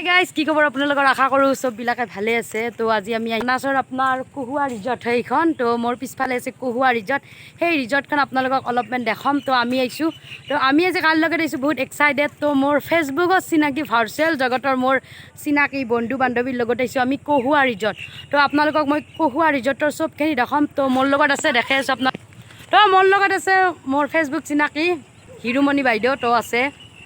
Guys কি খবৰ আপোনালোকৰ আশা কৰোঁ চববিলাকে ভালে আছে। তো আজি আমি মানাছৰ আপোনাৰ কহুৱা ৰিজৰ্ট হয় এইখন। তো মোৰ পিছফালে আছে কহুৱা ৰিজৰ্ট। সেই ৰিজৰ্টখন আপোনালোকক অলপমান দেখাম। তো আমি আহিছোঁ, তো আমি আজি কালিৰ লগত আহিছোঁ বহুত এক্সাইটেড। তো মোৰ ফেচবুকত চিনাকি ভাৰ্চুৱেল জগতৰ মোৰ চিনাকি বন্ধু বান্ধৱীৰ লগত আহিছোঁ আমি কহুৱা ৰিজৰ্ট। তো আপোনালোকক মই কহুৱা ৰিজৰ্টৰ চবখিনি দেখাম। তো মোৰ লগত আছে দেখাই আছোঁ আপোনাক। তো মোৰ লগত আছে মোৰ ফেচবুক চিনাকি হিৰুমণি বাইদেউ তো আছে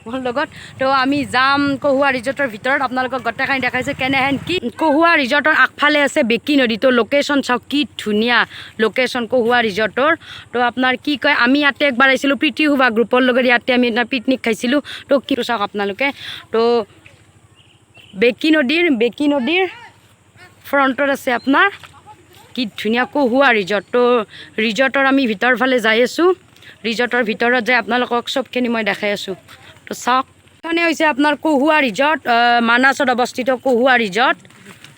মোৰ লগত। তো আমি যাম কহুৱা ৰিজৰ্টৰ ভিতৰত, আপোনালোকক গোটেইখিনি দেখাইছে কেনেহেন কি। কহুৱা ৰিজৰ্টৰ আগফালে আছে বেকি নদী। তো লোকেশ্যন চাওক কি ধুনীয়া লোকেশ্যন কহুৱা ৰিজৰ্টৰ। তো আপোনাৰ কি কয়, আমি ইয়াতে একবাৰ আহিছিলোঁ প্ৰীতি সুভা গ্ৰুপৰ লগত, ইয়াতে আমি এটা পিকনিক খাইছিলোঁ। তো কি চাওক আপোনালোকে, তো বেকি নদীৰ ফ্ৰণ্টত আছে আপোনাৰ কি ধুনীয়া কহুৱা ৰিজৰ্ট। তো ৰিজৰ্টৰ আমি ভিতৰৰ ফালে যাই আছোঁ। ৰিজৰ্টৰ ভিতৰত যাই আপোনালোকক চবখিনি মই দেখাই আছোঁ। তো চাওক, এখানে হৈছে আপোনাৰ কহুৱা ৰিজৰ্ট, মানাছত অৱস্থিত কহুৱা ৰিজৰ্ট।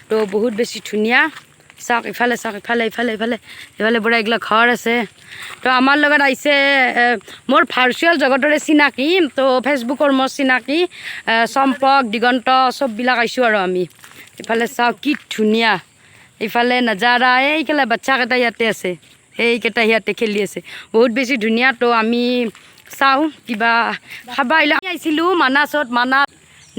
তো বহুত বেছি ধুনীয়া। চাওক ইফালে চাওক, ইফালে পুৰা এইগিলা ঘৰ আছে। তো আমাৰ লগত আহিছে মোৰ ভাৰ্চুৱেল জগতৰে চিনাকি, তো ফেচবুকৰ মোৰ চিনাকি চম্পক দিগন্ত চববিলাক আহিছোঁ আৰু আমি। ইফালে চাওক কি ধুনীয়া, ইফালে নাজাৰা, এইফালে বাচ্চাকেইটা ইয়াতে আছে, সেইকেইটা ইয়াতে খেলি আছে, বহুত বেছি ধুনীয়া। তো আমি চাওঁ কিবা খাব আহিছিলোঁ মানাছত, মানাছ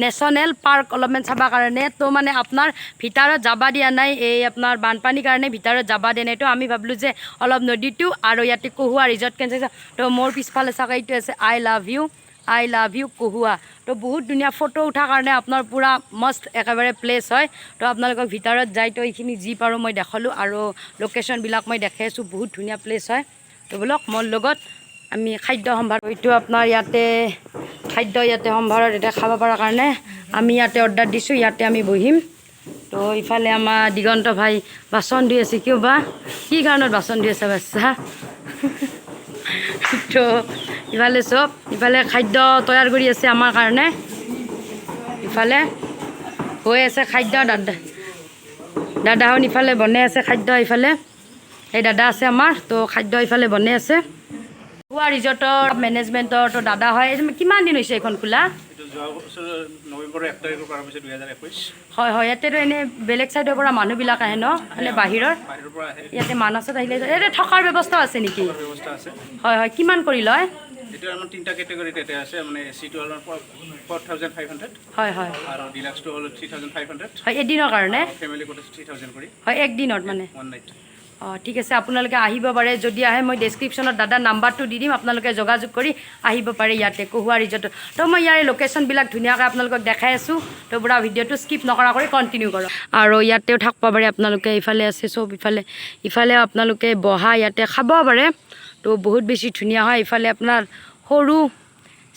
নেশ্যনেল পাৰ্ক অলপমান চাবৰ কাৰণে। তো মানে আপোনাৰ ভিতৰত যাব দিয়া নাই, এই আপোনাৰ বানপানীৰ কাৰণে ভিতৰত যাব দিয়া নাই। তো আমি ভাবিলোঁ যে অলপ নদীটো আৰু ইয়াতে কহুৱা ৰিজৰ্ট কেনে চাইছোঁ। তো মোৰ পিছফালে চাওক এইটো আছে আই লাভ ইউ কহুৱা। তো বহুত ধুনীয়া ফটো উঠাৰ কাৰণে আপোনাৰ পূৰা মস্ত একেবাৰে প্লেচ হয়। তো আপোনালোকক ভিতৰত যাই তো এইখিনি যি পাৰোঁ মই দেখালোঁ আৰু লোকেশ্যনবিলাক মই দেখাই আছোঁ, বহুত ধুনীয়া প্লেচ হয়। তো বলক মোৰ লগত আমি খাদ্য সম্ভাৰ, এইটো আপোনাৰ ইয়াতে খাদ্য ইয়াতে সম্ভাৰত এতিয়া খাব পৰাৰ কাৰণে আমি ইয়াতে অৰ্ডাৰ দিছোঁ, ইয়াতে আমি বহিম। তো ইফালে আমাৰ দিগন্ত ভাই বাচন ধুই আছে, কিয় বা কি কাৰণত বাচন ধুই আছে বাচ্চা। তো ইফালে খাদ্য তৈয়াৰ কৰি আছে আমাৰ কাৰণে, ইফালে হৈ আছে খাদ্য। দাদাহঁত ইফালে বনাই আছে খাদ্য, ইফালে এই দাদা আছে আমাৰ। তো খাদ্য ইফালে বনাই আছে। কহুৱা ৰিজৰ্টৰ মেনেজমেণ্টৰ তো দাদা হয়। কিমান দিন হৈছে এইখন খোলা? হয় হয়, ইয়াতেতো এনেই বেলেগ ছাইডৰ পৰা মানুহবিলাক আহে ন, এনে বাহিৰৰ ইয়াতে মানাছত আহিলে ইয়াতে থকাৰ ব্যৱস্থা আছে নেকি? হয় হয়, কিমান কৰি লয়? এটা আমাৰ তিনটা ক্যাটাগৰীত এটা আছে, মানে এচিটো হ'ল 4500, হয় হয়, আৰু ডিলাক্সটো হ'ল 3500, হয় এদিনৰ কাৰণে, ফেমিলি কোটেজ 3000 কৰি, হয় একদিনত মানে ওৱান নাইট। অঁ ঠিক আছে, আপোনালোকে আহিব পাৰে। যদি আহে মই ডেছক্ৰিপশ্যনত দাদাৰ নাম্বাৰটো দি দিম, আপোনালোকে যোগাযোগ কৰি আহিব পাৰে ইয়াতে কহুৱা ৰিজৰ্টত। তো মই ইয়াৰে লোকেশ্যনবিলাক ধুনীয়াকৈ আপোনালোকক দেখাই আছোঁ। তো পুৰা ভিডিঅ'টো স্কিপ নকৰা কৰি কণ্টিনিউ কৰক। আৰু ইয়াতেও থাকিব পাৰে আপোনালোকে, ইফালে আছে চব, ইফালে আপোনালোকে বহা ইয়াতে খাব পাৰে। তো বহুত বেছি ধুনীয়া হয়। ইফালে আপোনাৰ সৰু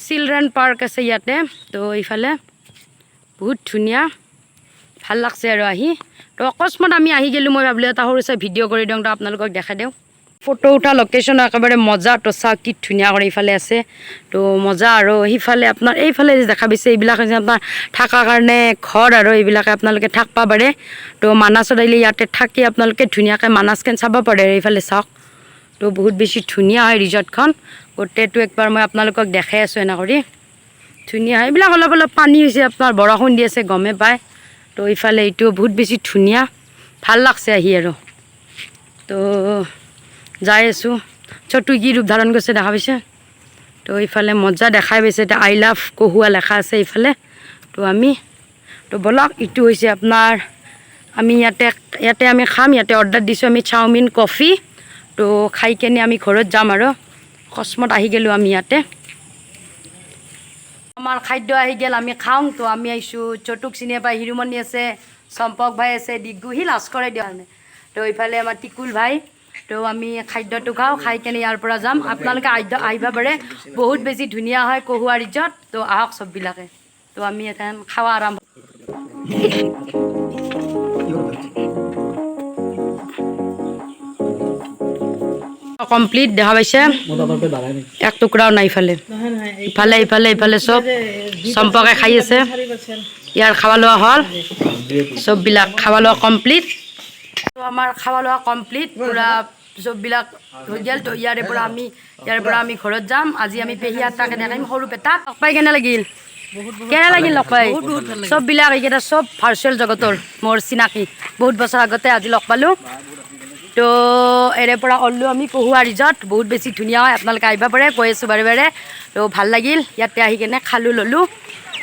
চিলড্ৰেন পাৰ্ক আছে ইয়াতে। তো ইফালে বহুত ধুনীয়া, ভাল লাগছে আৰু আহি। তো অকস্মাত আমি আহি গ'লোঁ, মই ভাবিলোঁ এটা সৰু চাই ভিডিঅ' কৰি দিওঁ, তো আপোনালোকক দেখাই দিওঁ। ফটো উঠা লোকেশ্যন একেবাৰে মজা। তো চাওক কি ধুনীয়া কৰি ইফালে আছে, তো মজা। আৰু সিফালে আপোনাৰ এইফালে দেখা পাইছে এইবিলাক হৈছে আপোনাৰ থকাৰ কাৰণে ঘৰ, আৰু এইবিলাকে আপোনালোকে থাকিব পাৰে। তো মানাছত আহিলে ইয়াতে থাকি আপোনালোকে ধুনীয়াকৈ মানাছখন চাব পাৰে। এইফালে চাওক, তো বহুত বেছি ধুনীয়া হয় ৰিজৰ্টখন। গোটেইটো একবাৰ মই আপোনালোকক দেখাই আছোঁ এনে কৰি, ধুনীয়া হয়। এইবিলাক অলপ অলপ পানী হৈছে, আপোনাৰ বৰষুণ দি আছে গমে পায়। তো ইফালে এইটো বহুত বেছি ধুনীয়া, ভাল লাগছে আহি। আৰু তো যাই আছোঁ, চটু কি ৰূপ ধাৰণ কৰিছে দেখা পাইছে। তো ইফালে মজা দেখাই পাইছে, এতিয়া আই লাভ কহুৱা লেখা আছে ইফালে। তো বলক, এইটো হৈছে আপোনাৰ আমি ইয়াতে আমি খাম, ইয়াতে অৰ্ডাৰ দিছোঁ আমি চাওমিন কফি। তো খাই কেনে আমি ঘৰত যাম। আৰু অকস্মাত আহি গ'লোঁ আমি ইয়াতে, আমাৰ খাদ্য আহি গ'ল, আমি খাওঁ। তো আমি আহিছোঁ চটুক চিনিয়ে পাই, হিৰুমণি আছে, চম্পক ভাই আছে, ডিগু সি লাজ কৰে দিয়া কাৰণে। তো ইফালে আমাৰ টিকুল ভাই। তো আমি খাদ্যটো খাওঁ, খাই কেনে ইয়াৰ পৰা যাম। আপোনালোকে আহিব পাৰে, বহুত বেছি ধুনীয়া হয় কহুৱা ৰিজৰ্ট। তো আহক চববিলাকে। তো আমি এখন খাৱা আৰম্ভ কমপ্লিট দেখা পাইছে, এক টুকুৰাও নাই। ইফালে চব চম্পকে খাই আছে, ইয়াৰ খাৱা লোৱা হ'ল, চববিলাক খাৱা লোৱা কমপ্লিট। তো আমাৰ খাৱা লোৱা কমপ্লিট, পূৰা চববিলাক হৈ গ'ল। তো ইয়াৰ পৰা আমি ঘৰত যাম। আজি আমি পেহী আটাকে দেখাম সৰু পেটাত পাই কেনে লাগিল। কেনে লাগিল লগ পাই চববিলাক এইকেইটা চব ভাৰ্চুৱেল জগতৰ মোৰ চিনাকি বহুত বছৰ আগতে আজি লগ পালোঁ তো এৰে পৰা ওললোঁ আমি কহুৱা ৰিজৰ্ট বহুত বেছি ধুনীয়া হয় আপোনালোকে আহিব পাৰে কৈ আছোঁ বাৰে বাৰে তো ভাল লাগিল ইয়াতে আহি কেনে খালোঁ ল'লোঁ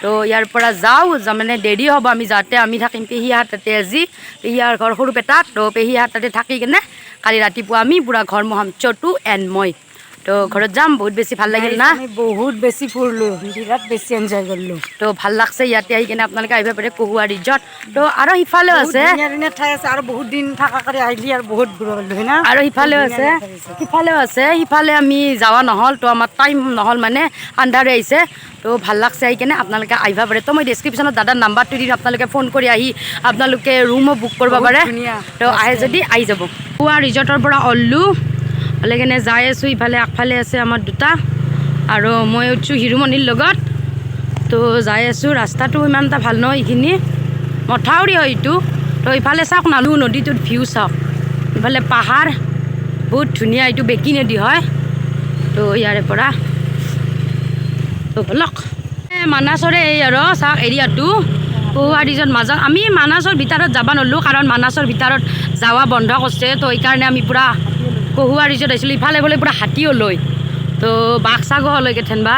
তো ইয়াৰ পৰা যাওঁ মানে দেৰি হ'ব আমি যাওঁতে আমি থাকিম পেহীহঁত তাতে আজি পেহীহঁতৰ ঘৰ সৰুপেটাত তো পেহীহঁত তাতে থাকি কেনে কালি ৰাতিপুৱা আমি পূৰা ঘৰ মহাম চটু এণ্ড মই তো ঘৰত যাম বহুত বেছি ভাল লাগিল না বহুত বেছি ফুৰিলোঁ বিৰাট বেছি এনজয় কৰিলোঁ তো ভাল লাগছে ইয়াতে আহি কেনে আপোনালোকে আহিব পাৰে কহুৱা ৰিজৰ্ট তো আৰু সিফালেও আছে ধুনীয়া ধুনীয়া ঠাই আছে আৰু বহুত দিন থকাকৈ আহিলি আৰু বহুত ঘূৰা পালোঁ হয় না আৰু সিফালেও আছে সিফালে আমি যোৱা নহ'ল তো আমাৰ টাইম নহ'ল মানে আন্ধাৰে আহিছে তো ভাল লাগছে আহি কেনে আপোনালোকে আহিব পাৰে তো মই ডেছক্ৰিপশ্যনত দাদাৰ নাম্বাৰটো দিম আপোনালোকে ফোন কৰি আহি আপোনালোকে ৰুমো বুক কৰিব পাৰে তো আহে যদি আহি যাব কহুৱা ৰিজৰ্টৰ পৰা ওললোঁ ওলাই কেনে যাই আছোঁ ইফালে আগফালে আছে আমাৰ দুটা আৰু মই উঠছোঁ হিৰুমণিৰ লগত তো যাই আছোঁ ৰাস্তাটো ইমান এটা ভাল নহয় এইখিনি মথাউৰি হয় এইটো তো ইফালে চাওক নালু নদীটোত ভিউ চাওক ইফালে পাহাৰ বহুত ধুনীয়া এইটো বেকি নদী হয় তো ইয়াৰে পৰা তো বলক মানাছৰে এই আৰু চাওক এৰিয়াটো কহুৱা ৰিজৰ্ট মাজত আমি মানাছৰ ভিতৰত যাব নোৱাৰিলোঁ কাৰণ মানাছৰ ভিতৰত যাৱা বন্ধ কৰিছে তো সেইকাৰণে আমি পূৰা কহুৱা ৰিজৰ্ট আহিছিলোঁ ইফালে বোলে পূৰা হাতীও লৈ তো বাঘ চাগো লৈ কেথেনবা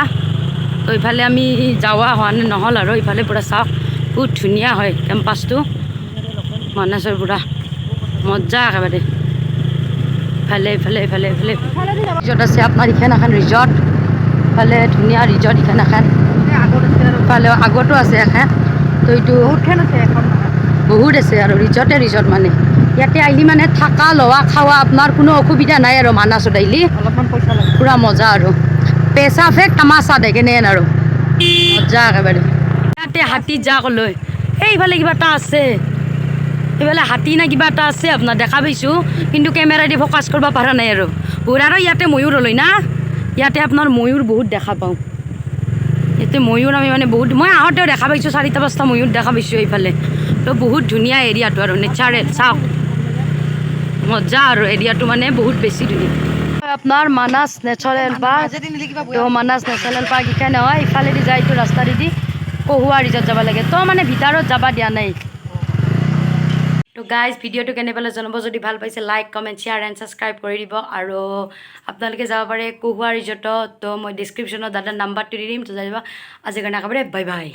তো ইফালে আমি যাৱা হোৱা নহ'ল আৰু ইফালে পূৰা চাওক বহুত ধুনীয়া হয় কেম্পাছটো মানাছৰ পূৰা মজা একেবাৰে ইফালে ৰিজৰ্ট আছে আপোনাৰ এইখন এখন ৰিজৰ্ট ইফালে ধুনীয়া ৰিজৰ্ট এইখন এখন ইফালে আগতো আছে এখন তো এইটো বহুত আছে আৰু ৰিজৰ্ট মানে ইয়াতে আহিলে মানে থাকা লোৱা খাৱা আপোনাৰ কোনো অসুবিধা নাই আৰু মানাছত আহিলে অলপমান পইচা লাগে পূৰা মজা আৰু পেচা ফেক তামাচা দেখেনে আৰু মজা একেবাৰে ইয়াতে হাতী যাক লৈ এইফালে কিবা এটা আছে এইফালে হাতী না কিবা এটা আছে আপোনাৰ দেখা পাইছোঁ কিন্তু কেমেৰাদি ফ'কাছ কৰিব পৰা নাই আৰু বহুত আৰু ইয়াতে ময়ূৰ লৈ না ইয়াতে আপোনাৰ ময়ূৰ বহুত দেখা পাওঁ ইয়াতে ময়ূৰ আমি মানে বহুত মই আহোঁতেও দেখা পাইছোঁ 4-5টা ময়ূৰ দেখা পাইছোঁ এইফালে তো বহুত ধুনীয়া এৰিয়াটো আৰু নেচাৰেল চাওক মজা আৰু এৰিয়াটো মানে বহুত বেছি ধুনীয়া আপোনাৰ মানাছ নেচাৰেল পাৰ্ক তো মানাছ নেচাৰেল পাৰ্ক এইখানে হয় ইফালেদি যায় এইটো ৰাস্তা দি কহুৱা ৰিজৰ্ট যাব লাগে তো মানে ভিতৰত যাব দিয়া নাই তো গাইজ ভিডিঅ'টো কেনে পালে জনাব যদি ভাল পাইছে like comment share and subscribe কৰি দিব আৰু আপোনালোকে যাব পাৰে কহুৱা ৰিজৰ্টত তো মই ডিছক্ৰিপশ্যনত দাদাৰ নাম্বাৰটো দি দিম তো যাই দিব আজিৰ কাৰণে একেবাৰে বাই বাই